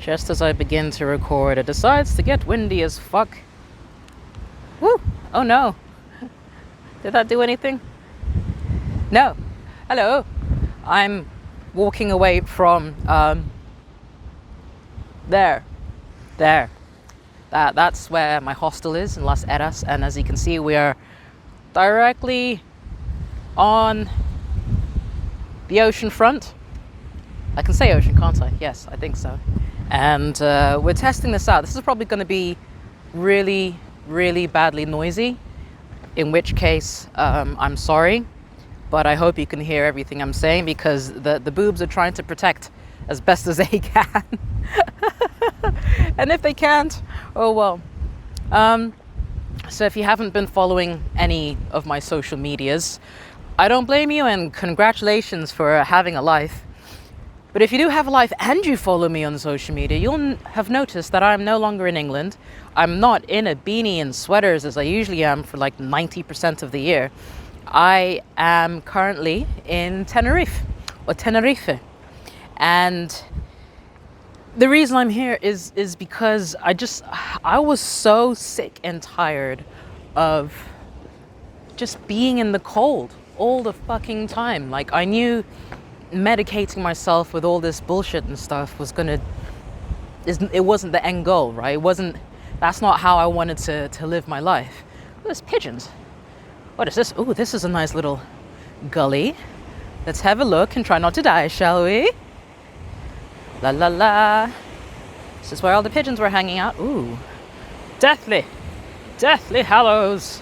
Just as I begin to record, it decides to get windy as fuck. Woo! Oh no. Did that do anything? No. Hello. I'm walking away from there. That's where my hostel is in Las Eras, and as you can see, we are directly on the ocean front. I can say ocean, can't I? Yes, I think so. And we're testing this out. This is probably going to be really, really badly noisy, in which case I'm sorry, but I hope you can hear everything I'm saying, because the boobs are trying to protect as best as they can. And if they can't, oh well. So if you haven't been following any of my social medias, I don't blame you, and congratulations for having a life. But if you do have a life and you follow me on social media, you'll have noticed that I'm no longer in England. I'm not in a beanie and sweaters as I usually am for like 90% of the year. I am currently in Tenerife. And the reason I'm here is because I was so sick and tired of just being in the cold all the fucking time. Like, I knew medicating myself with all this bullshit and stuff it wasn't the end goal, right? That's not how I wanted to live my life. Oh, there's pigeons. What is this? Oh, this is a nice little gully. Let's have a look and try not to die, shall we? La la la. This is where all the pigeons were hanging out. Ooh. Deathly Hallows.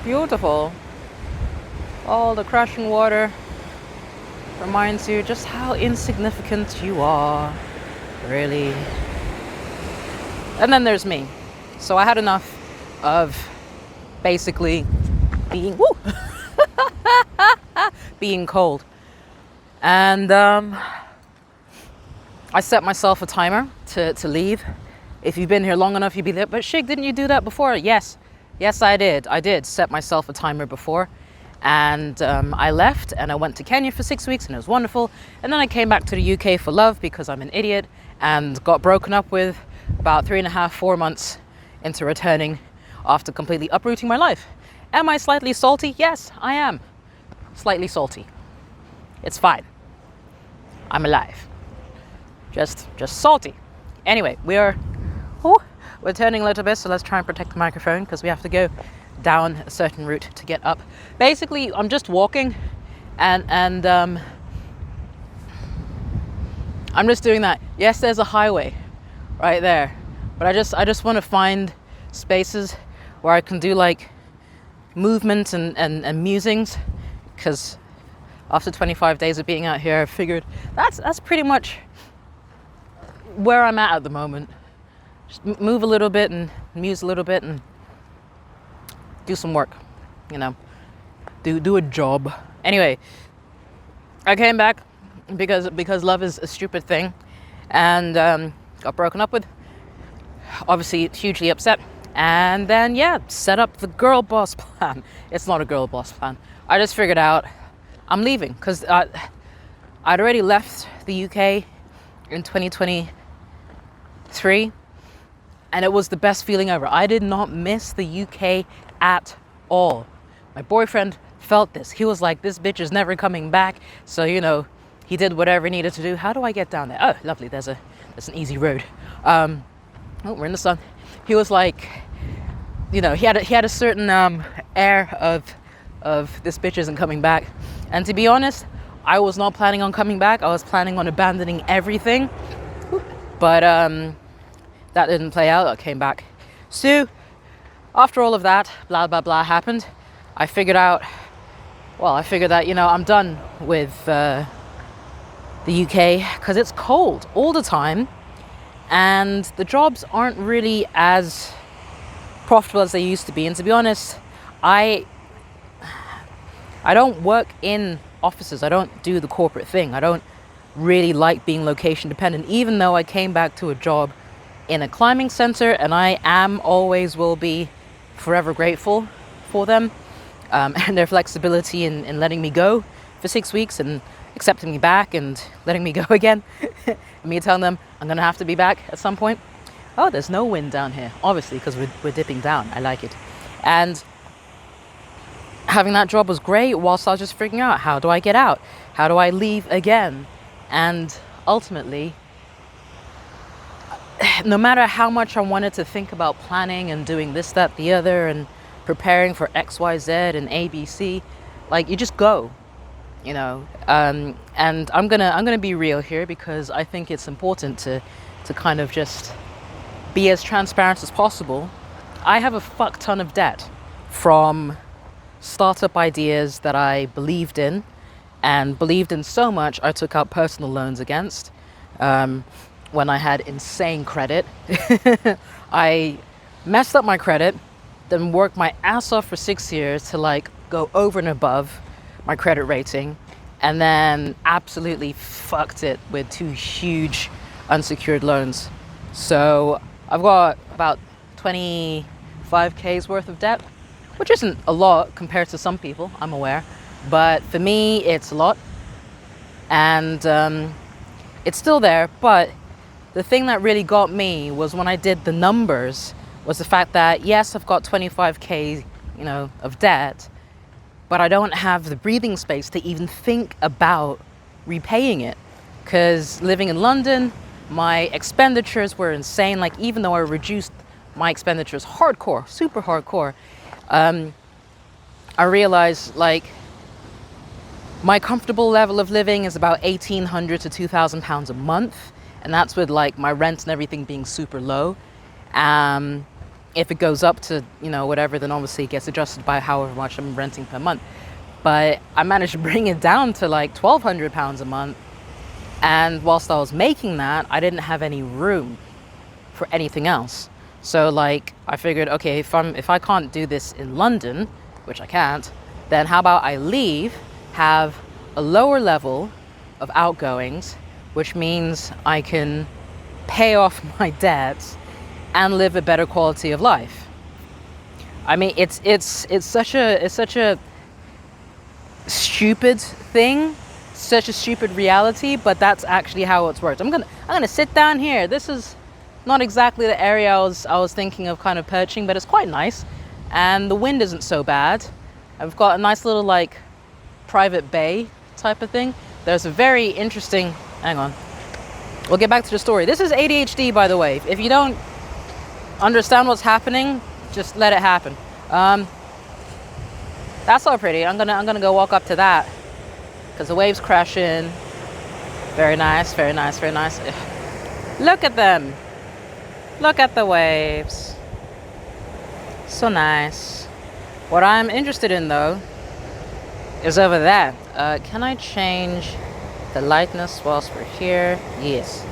Beautiful. All the crashing water reminds you just how insignificant you are, really. And then there's me. So I had enough of basically being being cold. And I set myself a timer to leave. If you've been here long enough, you'd be there. But Shig, didn't you do that before? Yes, I did. I did set myself a timer before. And I left and I went to Kenya for 6 weeks and it was wonderful. And then I came back to the UK for love because I'm an idiot, and got broken up with about 3.5, 4 months into returning after completely uprooting my life. Am I slightly salty? Yes, I am. Slightly salty. It's fine. I'm alive. Just salty. Anyway, we're turning a little bit, so let's try and protect the microphone because we have to go down a certain route to get up. Basically, I'm just walking and I'm just doing that. Yes, there's a highway right there, but I just want to find spaces where I can do like movement and musings, because after 25 days of being out here, I figured that's pretty much where I'm at the moment. Just move a little bit and muse a little bit and do some work, do a job. Anyway, I came back because love is a stupid thing, and got broken up with. Obviously hugely upset, and then set up the girl boss plan. It's not a girl boss plan. I just figured out I'm leaving because I'd already left the UK in 2023, and it was the best feeling ever. I did not miss the UK at all. My boyfriend felt this. He was like, this bitch is never coming back. So, he did whatever he needed to do. How do I get down there? Oh, lovely. There's an easy road. We're in the sun. He was like, he had a certain air of this bitch isn't coming back. And to be honest, I was not planning on coming back. I was planning on abandoning everything. But that didn't play out. I came back. So after all of that, blah, blah, blah happened, I figured that, I'm done with the UK because it's cold all the time and the jobs aren't really as profitable as they used to be. And to be honest, I don't work in offices. I don't do the corporate thing. I don't really like being location dependent, even though I came back to a job in a climbing center, and I am always will be forever grateful for them. and their flexibility in letting me go for 6 weeks and accepting me back and letting me go again. Me telling them I'm gonna have to be back at some point. Oh, there's no wind down here, obviously, because we're dipping down. I like it. And having that job was great whilst I was just figuring out, how do I get out? How do I leave again? And ultimately, no matter how much I wanted to think about planning and doing this, that, the other, and preparing for X, Y, Z and ABC, like, you just go, you know. And I'm gonna be real here, because I think it's important to kind of just be as transparent as possible. I have a fuck ton of debt from startup ideas that I believed in, and believed in so much I took out personal loans against. When I had insane credit. I messed up my credit, then worked my ass off for 6 years to like go over and above my credit rating, and then absolutely fucked it with 2 huge unsecured loans. So I've got about 25K's worth of debt, which isn't a lot compared to some people, I'm aware, but for me it's a lot. And it's still there, but the thing that really got me was when I did the numbers, was the fact that yes, I've got 25K, you know, of debt, but I don't have the breathing space to even think about repaying it. Because living in London, my expenditures were insane. Like, even though I reduced my expenditures hardcore, super hardcore, I realized like my comfortable level of living is about 1,800 to 2,000 pounds a month. And that's with like my rent and everything being super low. If it goes up to, you know, whatever, then obviously it gets adjusted by however much I'm renting per month. But I managed to bring it down to like 1,200 pounds a month. And whilst I was making that, I didn't have any room for anything else. So like I figured, okay, if I can't do this in London, which I can't, then how about I leave, have a lower level of outgoings, which means I can pay off my debts and live a better quality of life. I mean, it's such a stupid thing, such a stupid reality, but that's actually how it's worked. I'm gonna sit down here. This is not exactly the area I was thinking of kind of perching, but it's quite nice, and the wind isn't so bad. I've got a nice little like private bay type of thing. There's a very interesting, hang on, we'll get back to the story. This is ADHD, by the way. If you don't understand what's happening, just let it happen. That's all pretty. I'm gonna go walk up to that because the waves crash in. Very nice, very nice, very nice. Look at them. Look at the waves. So nice. What I'm interested in though is over there. Can I change the lightness whilst we're here? Yes.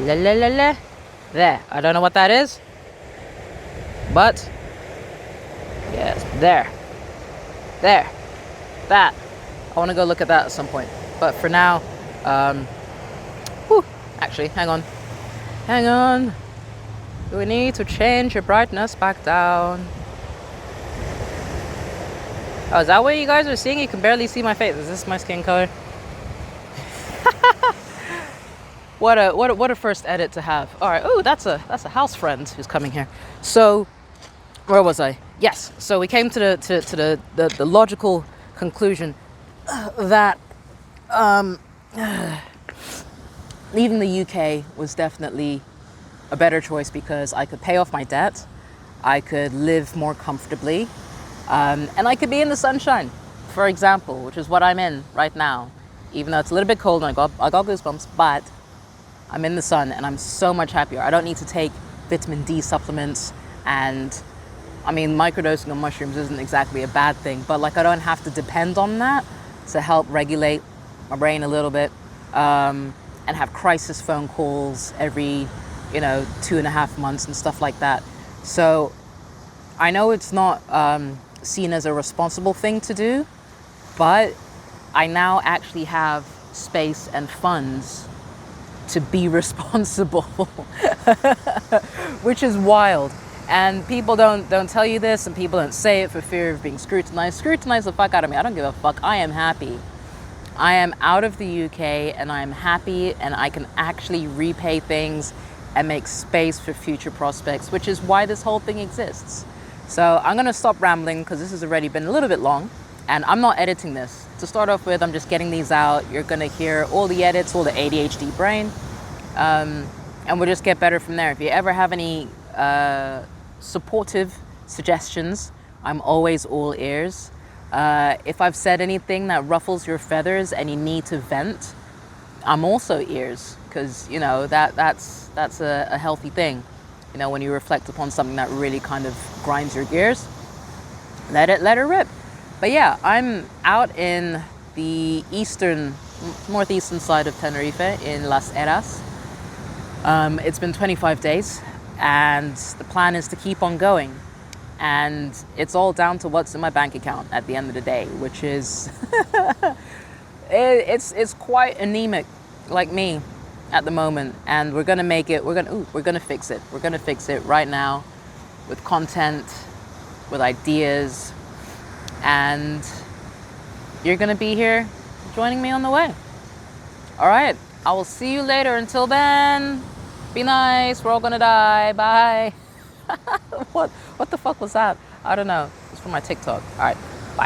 La la la la. There. I don't know what that is, but yes, there. There. That. I want to go look at that at some point. But for now, actually, hang on. Hang on. We need to change your brightness back down. Oh, is that what you guys are seeing? You can barely see my face. Is this my skin color? What a first edit to have. All right. Oh, that's a house friend who's coming here. So, where was I? Yes. So we came to the logical conclusion that leaving the UK was definitely a better choice because I could pay off my debt, I could live more comfortably, and I could be in the sunshine, for example, which is what I'm in right now. Even though it's a little bit cold and I got goosebumps, but I'm in the sun and I'm so much happier. I don't need to take vitamin D supplements, and I mean, microdosing on mushrooms isn't exactly a bad thing, but like I don't have to depend on that to help regulate my brain a little bit, and have crisis phone calls every 2.5 months and stuff like that. So I know it's not seen as a responsible thing to do, but I now actually have space and funds to be responsible, which is wild. And people don't tell you this, and people don't say it for fear of being scrutinized. Scrutinize the fuck out of me. I don't give a fuck. I am happy. I am out of the UK, and I am happy, and I can actually repay things and make space for future prospects, which is why this whole thing exists. So I'm gonna stop rambling because this has already been a little bit long, and I'm not editing this. To start off with, I'm just getting these out. You're gonna hear all the edits, all the ADHD brain, and we'll just get better from there. If you ever have any supportive suggestions, I'm always all ears. If I've said anything that ruffles your feathers and you need to vent, I'm also ears, because you know that's a healthy thing. You know, when you reflect upon something that really kind of grinds your gears, let it rip. But yeah, I'm out in the northeastern side of Tenerife in Las Heras. It's been 25 days, and the plan is to keep on going. And it's all down to what's in my bank account at the end of the day, which is it's quite anemic, like me, at the moment. And we're gonna make it. We're gonna fix it. We're gonna fix it right now, with content, with ideas, and you're gonna be here, joining me on the way. All right. I will see you later. Until then, be nice. We're all gonna die. Bye. What the fuck was that? I don't know. It's from my TikTok. All right.